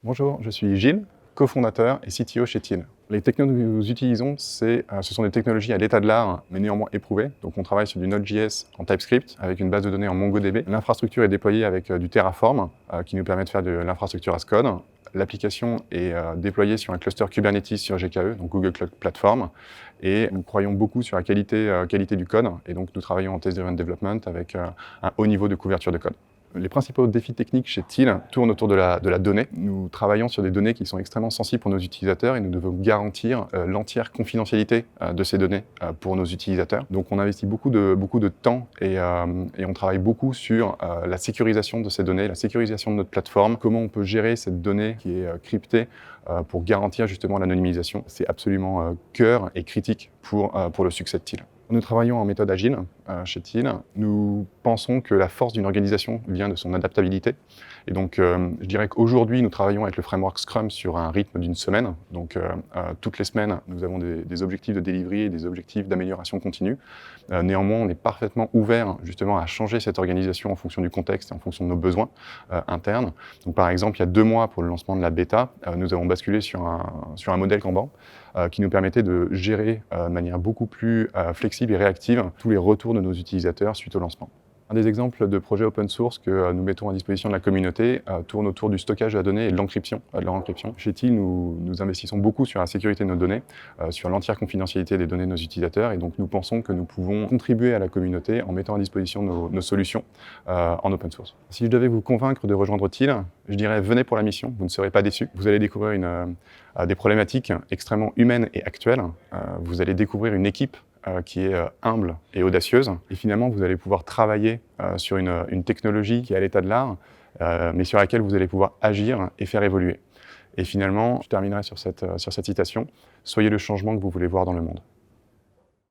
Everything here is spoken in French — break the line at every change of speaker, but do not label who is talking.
Bonjour, je suis Gilles, cofondateur et CTO chez Thiel. Les technos que nous utilisons, ce sont des technologies à l'état de l'art, mais néanmoins éprouvées. Donc on travaille sur du Node.js en TypeScript, avec une base de données en MongoDB. L'infrastructure est déployée avec du Terraform, qui nous permet de faire de l'infrastructure as code. L'application est déployée sur un cluster Kubernetes sur GKE, donc Google Cloud Platform. Et nous croyons beaucoup sur la qualité du code. Et donc nous travaillons en test-driven development avec un haut niveau de couverture de code. Les principaux défis techniques chez Thiel tournent autour de la donnée. Nous travaillons sur des données qui sont extrêmement sensibles pour nos utilisateurs et nous devons garantir l'entière confidentialité de ces données pour nos utilisateurs. Donc on investit beaucoup de temps et on travaille beaucoup sur la sécurisation de ces données, la sécurisation de notre plateforme, comment on peut gérer cette donnée qui est cryptée pour garantir justement l'anonymisation. C'est absolument cœur et critique pour le succès de Thiel. Nous travaillons en méthode agile chez Thiel. Nous pensons que la force d'une organisation vient de son adaptabilité. Et donc, je dirais qu'aujourd'hui, nous travaillons avec le framework Scrum sur un rythme d'une semaine. Donc, toutes les semaines, nous avons des objectifs de delivery et des objectifs d'amélioration continue. Néanmoins, on est parfaitement ouvert justement à changer cette organisation en fonction du contexte et en fonction de nos besoins internes. Donc, par exemple, il y a 2 mois pour le lancement de la bêta, nous avons basculé sur un modèle Kanban qui nous permettait de gérer de manière beaucoup plus flexible et réactive tous les retours de nos utilisateurs suite au lancement. Un des exemples de projets open source que nous mettons à disposition de la communauté tourne autour du stockage de la donnée et de l'encryption. Chez Thiel, nous investissons beaucoup sur la sécurité de nos données, sur l'entière confidentialité des données de nos utilisateurs, et donc nous pensons que nous pouvons contribuer à la communauté en mettant à disposition nos solutions en open source. Si je devais vous convaincre de rejoindre Thiel, je dirais venez pour la mission, vous ne serez pas déçus. Vous allez découvrir des problématiques extrêmement humaines et actuelles. Vous allez découvrir une équipe qui est humble et audacieuse. Et finalement, vous allez pouvoir travailler sur une technologie qui est à l'état de l'art, mais sur laquelle vous allez pouvoir agir et faire évoluer. Et finalement, je terminerai sur cette citation. Soyez le changement que vous voulez voir dans le monde.